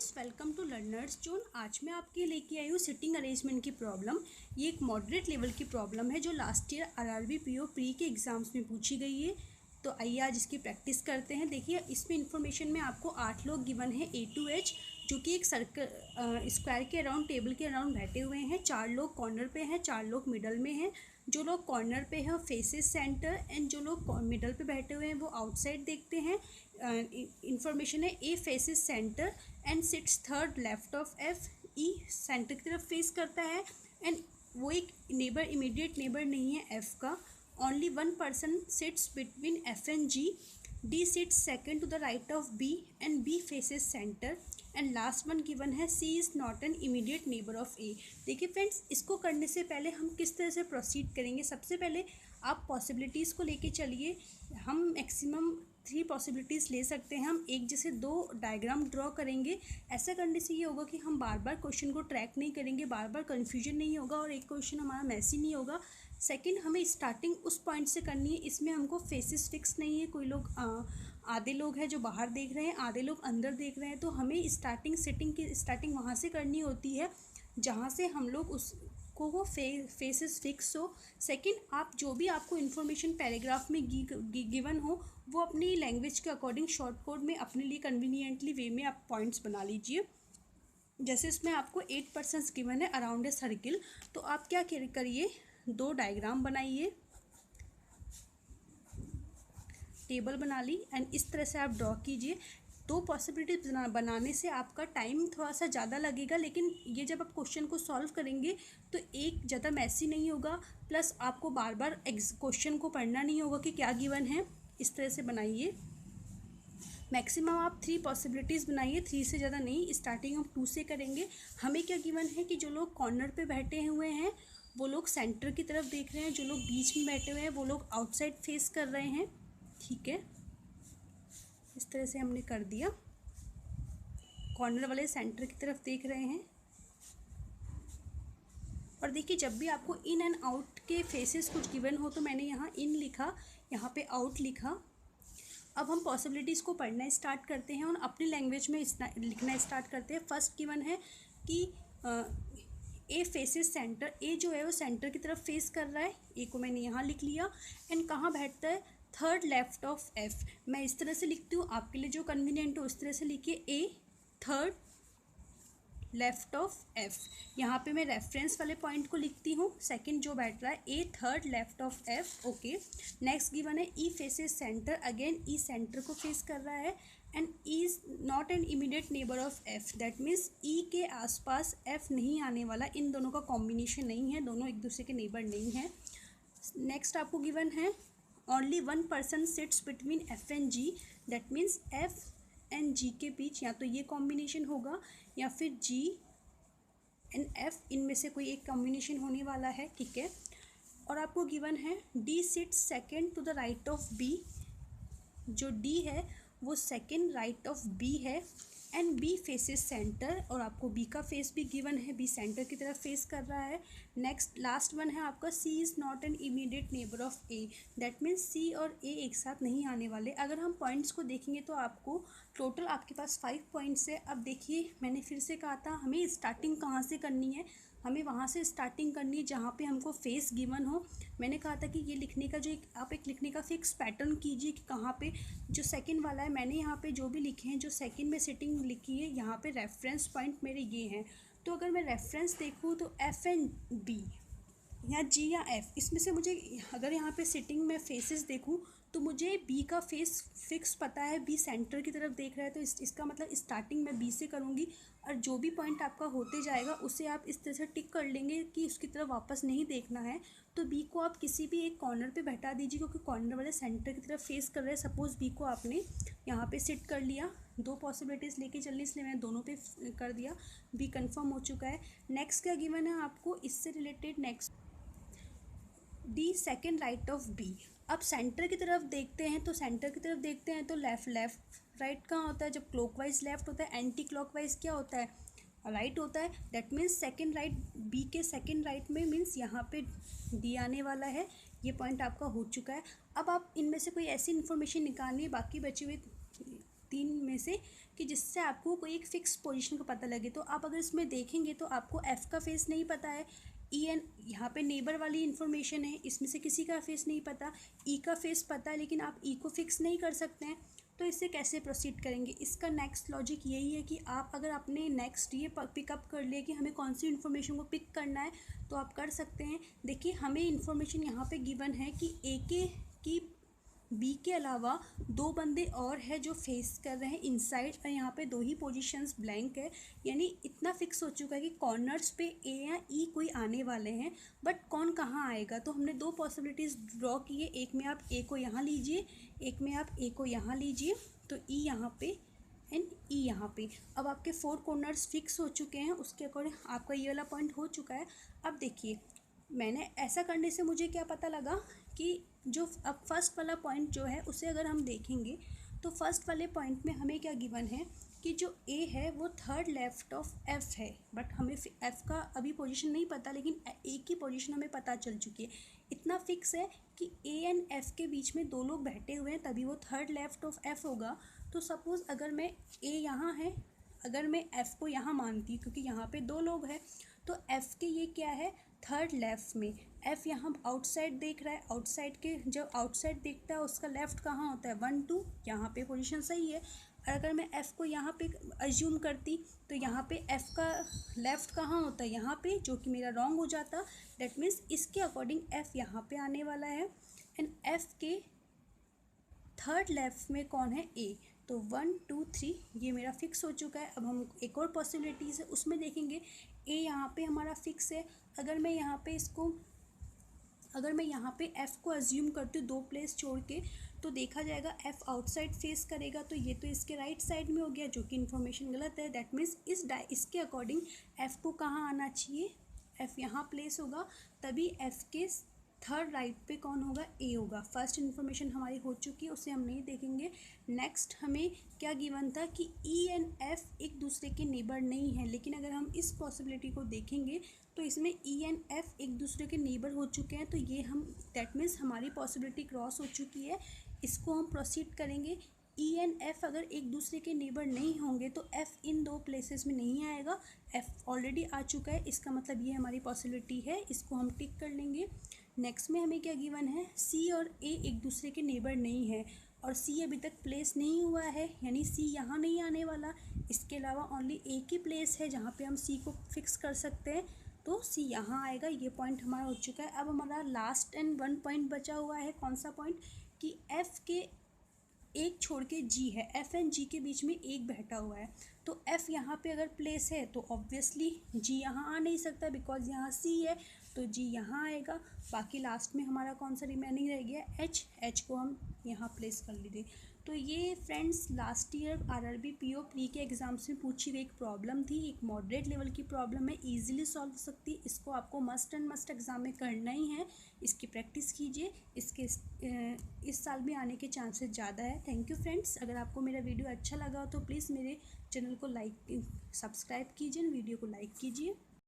Welcome to learners zone. आज मैं आपके लेके आई हूँ सिटिंग अरेंजमेंट की प्रॉब्लम। ये एक मॉडरेट लेवल की प्रॉब्लम है जो last year RRB PO pre के एग्जाम्स में पूछी गई है। तो आइए आज इसकी प्रैक्टिस करते हैं। देखिए इसमें इंफॉर्मेशन में आपको 8 लोग गिवन है ए टू एच, जो कि एक सर्कल स्क्वायर के अराउंड टेबल के अराउंड बैठे हुए हैं। 4 लोग कॉर्नर पे हैं, 4 लोग मिडल में हैं। जो लोग कॉर्नर पे हैं फेसेस सेंटर एंड जो लोग मिडल पे बैठे हुए हैं वो आउटसाइड देखते हैं। इंफॉर्मेशन है A faces centre and sits third left of F. E centre की तरफ फेस करता है एंड वो एक नेबर इमीडिएट नेबर नहीं है एफ का। Only one person sits between F and G. D sits second to the right of B and B faces centre and last one given है C is not an immediate neighbour of A. देखिए friends, इसको करने से पहले हम किस तरह से प्रोसीड करेंगे। सबसे पहले आप पॉसिबिलिटीज़ को लेके चलिए। हम मैक्सिमम 3 पॉसिबिलिटीज़ ले सकते हैं। हम एक जैसे 2 डायग्राम ड्रॉ करेंगे। ऐसा करने से ये होगा कि हम बार बार क्वेश्चन को ट्रैक नहीं करेंगे, बार बार कन्फ्यूजन नहीं होगा और एक क्वेश्चन हमारा मैसी नहीं होगा। सेकंड, हमें स्टार्टिंग उस पॉइंट से करनी है। इसमें हमको फेसेस फिक्स नहीं है। कोई लोग आधे लोग हैं जो बाहर देख रहे हैं, आधे लोग अंदर देख रहे हैं। तो हमें सिटिंग की स्टार्टिंग वहाँ से करनी होती है जहाँ से हम लोग उसको वो फेसेस फिक्स हो। सेकंड, आप जो भी आपको इन्फॉर्मेशन पैराग्राफ में गिवन हो वो अपनी लैंग्वेज के अकॉर्डिंग शॉर्ट कोड में अपने लिए कन्वीनियंटली वे में आप पॉइंट्स बना लीजिए। जैसे इसमें आपको 8 पर्सन्स गिवन है अराउंड ए सर्किल, तो आप क्या करिए, 2 डायग्राम बनाइए, टेबल बना ली एंड इस तरह से आप ड्रॉ कीजिए। 2 पॉसिबिलिटीज बनाने से आपका टाइम थोड़ा सा ज़्यादा लगेगा, लेकिन ये जब आप क्वेश्चन को सॉल्व करेंगे तो एक ज़्यादा मैसी नहीं होगा, प्लस आपको बार बार क्वेश्चन को पढ़ना नहीं होगा कि क्या गिवन है। इस तरह से बनाइए। मैक्सिमम आप 3 पॉसिबिलिटीज़ बनाइए, 3 से ज़्यादा नहीं। स्टार्टिंग हम 2 से करेंगे। हमें क्या गिवन है कि जो लोग कॉर्नर पे बैठे हुए हैं वो लोग सेंटर की तरफ देख रहे हैं, जो लोग बीच में बैठे हुए हैं वो लोग आउटसाइड फेस कर रहे हैं। ठीक है, इस तरह से हमने कर दिया। कॉर्नर वाले सेंटर की तरफ देख रहे हैं। और देखिए जब भी आपको इन एंड आउट के फेसेस कुछ गिवन हो तो मैंने यहाँ इन लिखा, यहाँ पे आउट लिखा। अब हम पॉसिबिलिटीज़ को पढ़ना स्टार्ट करते हैं और अपनी लैंग्वेज में लिखना स्टार्ट करते हैं। फर्स्ट गिवन है कि ए फेसेस सेंटर। ए जो है वो सेंटर की तरफ फेस कर रहा है। ए को मैंने यहाँ लिख लिया। एंड कहाँ बैठता है, थर्ड लेफ्ट ऑफ एफ। मैं इस तरह से लिखती हूँ, आपके लिए जो कन्वीनियंट हो उस तरह से लिखिए। ए थर्ड लेफ्ट ऑफ एफ। यहाँ पे मैं रेफरेंस वाले पॉइंट को लिखती हूँ, सेकंड जो बैठ रहा है A third left of F. Okay, next given है E faces centre. Again E centre को फेस कर रहा है and E is not an immediate neighbour of F. That means E के आसपास एफ नहीं आने वाला। इन दोनों का कॉम्बिनेशन नहीं है, दोनों एक दूसरे के नेबर नहीं है। नेक्स्ट आपको गिवन है only one person sits between F and G. That means F and G के बीच या तो ये कॉम्बिनेशन होगा या फिर जी एंड एफ, इनमें से कोई एक कॉम्बिनेशन होने वाला है। ठीक है, और आपको गिवन है D sits second to the right of B. जो डी है वो सेकेंड राइट ऑफ बी है एंड बी फेसेस सेंटर। और आपको बी का फेस भी गिवन है, बी सेंटर की तरफ फेस कर रहा है। नेक्स्ट लास्ट वन है आपका C is not an immediate neighbour of A. That means C और ए एक साथ नहीं आने वाले। अगर हम पॉइंट्स को देखेंगे तो आपको टोटल आपके पास 5 पॉइंट्स है। अब देखिए मैंने फिर से कहा था हमें स्टार्टिंग कहाँ से करनी है, हमें वहाँ से स्टार्टिंग करनी है जहाँ पे हमको फेस गिवन हो। मैंने कहा था कि ये लिखने का जो आप एक लिखने का फिक्स पैटर्न कीजिए कि कहाँ पे जो सेकंड वाला है, मैंने यहाँ पे जो भी लिखे हैं जो सेकंड में सिटिंग लिखी है, यहाँ पे रेफरेंस पॉइंट मेरे ये हैं। तो अगर मैं रेफरेंस देखूँ तो एफ एंड बी या जी या एफ, इसमें से मुझे अगर यहाँ पे सिटिंग में फेसेस देखूँ तो मुझे बी का फेस फिक्स पता है, बी सेंटर की तरफ देख रहा है। तो इसका मतलब स्टार्टिंग मैं बी से करूँगी और जो भी पॉइंट आपका होते जाएगा उसे आप इस तरह से टिक कर लेंगे कि उसकी तरफ वापस नहीं देखना है। तो बी को आप किसी भी एक कॉर्नर पे बैठा दीजिए क्योंकि कॉर्नर वाले सेंटर की तरफ फेस कर रहे हैं। सपोज़ बी को आपने यहाँ पे सिट कर लिया, 2 पॉसिबिलिटीज़ लेके चलनी इसलिए मैंने दोनों पे कर दिया। बी कंफर्म हो चुका है। नेक्स्ट क्या गिवन है आपको इससे related, next D second right of B. अब सेंटर की तरफ देखते हैं तो सेंटर की तरफ देखते हैं तो लेफ्ट राइट कहाँ होता है, जब क्लॉकवाइज लेफ्ट होता है, एंटी क्लॉकवाइज क्या होता है, राइट होता है। That means second right, B के सेकेंड राइट में मीन्स यहाँ पे डी आने वाला है। ये पॉइंट आपका हो चुका है। अब आप इनमें से कोई ऐसी इन्फॉर्मेशन निकालनी है, बाकी बचे हुए तीन में से कि जिससे आपको कोई एक फ़िक्स पोजीशन का पता लगे। तो आप अगर इसमें देखेंगे तो आपको एफ़ का फेस नहीं पता है, ई एन यहाँ पे नेबर वाली इन्फॉर्मेशन है, इसमें से किसी का फेस नहीं पता, ई का फेस पता है लेकिन आप ई को फिक्स नहीं कर सकते हैं। तो इससे कैसे प्रोसीड करेंगे? इसका नेक्स्ट लॉजिक यही है कि आप अगर आपने नेक्स्ट ये पिकअप कर लिया कि हमें कौन सी इन्फॉर्मेशन को पिक करना है तो आप कर सकते हैं। देखिए हमें इन्फॉर्मेशन यहाँ पे गिवन है कि ए के की बी के अलावा दो बंदे और है जो फेस कर रहे हैं इनसाइड, और यहाँ पे दो ही पोजीशंस ब्लैंक है, यानी इतना फिक्स हो चुका है कि कॉर्नर्स पे ए या ई कोई आने वाले हैं, बट कौन कहाँ आएगा। तो हमने दो पॉसिबिलिटीज़ ड्रॉ की है, एक में आप ए को यहाँ लीजिए, एक में आप ए को यहाँ लीजिए, तो ई यहाँ पे एंड ई यहाँ पे। अब आपके फोर कॉर्नर्स फिक्स हो चुके हैं, उसके अकॉर्डिंग आपका ये वाला पॉइंट हो चुका है। अब देखिए मैंने ऐसा करने से मुझे क्या पता लगा कि जो अब फर्स्ट वाला पॉइंट जो है उसे अगर हम देखेंगे तो फर्स्ट वाले पॉइंट में हमें क्या गिवन है कि जो ए है वो थर्ड लेफ्ट ऑफ एफ़ है, बट हमें एफ़ का अभी पोजीशन नहीं पता, लेकिन ए की पोजीशन हमें पता चल चुकी है। इतना फिक्स है कि ए एंड एफ़ के बीच में दो लोग बैठे हुए हैं तभी वो थर्ड लेफ्ट ऑफ एफ़ होगा। तो सपोज़ अगर मैं ए यहाँ है, अगर मैं एफ़ को यहाँ मानती हूँ क्योंकि यहाँ पे दो लोग हैं, तो एफ़ के ये क्या है थर्ड लेफ़्ट में, एफ़ यहाँ आउटसाइड देख रहा है, आउटसाइड के जब आउटसाइड देखता है उसका लेफ़्ट कहाँ होता है 1 2, यहाँ पे पोजीशन सही है। और अगर मैं एफ़ को यहाँ पे अज्यूम करती तो यहाँ पे एफ़ का लेफ़्ट कहाँ होता है यहाँ पे, जो कि मेरा रॉन्ग हो जाता। दैट मीन्स इसके अकॉर्डिंग एफ़ यहाँ पे आने वाला है एंड एफ़ के थर्ड लेफ्ट में कौन है ए। तो 1 2 3 ये मेरा फिक्स हो चुका है। अब हम एक और पॉसिबिलिटीज़ है उसमें देखेंगे। ए यहाँ पे हमारा फिक्स है, अगर मैं यहाँ पे इसको अगर मैं यहाँ पे एफ़ को अज्यूम करती हूँ दो प्लेस छोड़ के, तो देखा जाएगा एफ़ आउटसाइड फेस करेगा, तो ये तो इसके राइट साइड में हो गया जो कि इन्फॉर्मेशन गलत है। दैट मीन्स इसके अकॉर्डिंग एफ़ को कहाँ आना चाहिए, एफ़ यहाँ प्लेस होगा, तभी एफ़ के थर्ड राइट पे कौन होगा ए होगा। फर्स्ट इन्फॉर्मेशन हमारी हो चुकी है, उसे हम नहीं देखेंगे। नेक्स्ट हमें क्या गिवन था कि ई एंड एफ़ एक दूसरे के नेबर नहीं हैं, लेकिन अगर हम इस पॉसिबिलिटी को देखेंगे तो इसमें ई एंड एफ़ एक दूसरे के नेबर हो चुके हैं, तो ये हम दैट मीन्स हमारी पॉसिबिलिटी क्रॉस हो चुकी है। इसको हम प्रोसीड करेंगे। ई एंड एफ़ अगर एक दूसरे के नेबर नहीं होंगे तो एफ़ इन दो प्लेसेस में नहीं आएगा, एफ़ ऑलरेडी आ चुका है, इसका मतलब ये हमारी पॉसिबिलिटी है, इसको हम टिक कर लेंगे। नेक्स्ट में हमें क्या गिवन है, सी और ए एक दूसरे के नेबर नहीं है और सी अभी तक प्लेस नहीं हुआ है, यानी सी यहाँ नहीं आने वाला। इसके अलावा ओनली ए की प्लेस है जहाँ पे हम सी को फिक्स कर सकते हैं, तो सी यहाँ आएगा। ये पॉइंट हमारा हो चुका है। अब हमारा लास्ट एंड वन पॉइंट बचा हुआ है, कौन सा पॉइंट, कि एफ़ के एक छोड़ के जी है, एफ़ एंड जी के बीच में एक बैठा हुआ है, तो एफ़ यहाँ पे अगर प्लेस है तो ऑब्वियसली जी यहाँ आ नहीं सकता बिकॉज यहाँ सी है, तो जी यहाँ आएगा। बाकी लास्ट में हमारा कौन सा रिमेनिंग रह गया, एच को हम यहाँ प्लेस कर लीजिए। तो ये friends last year RRB PO pre के एग्ज़ाम्स में पूछी गई एक प्रॉब्लम थी, एक मॉडरेट लेवल की प्रॉब्लम है, इजीली सॉल्व हो सकती है। इसको आपको मस्ट एंड मस्ट एग्ज़ाम में करना ही है, इसकी प्रैक्टिस कीजिए, इसके इस साल भी आने के चांसेस ज़्यादा है। थैंक यू फ्रेंड्स, अगर आपको मेरा वीडियो अच्छा लगा हो तो प्लीज़ मेरे चैनल को सब्सक्राइब कीजिए, वीडियो को लाइक कीजिए।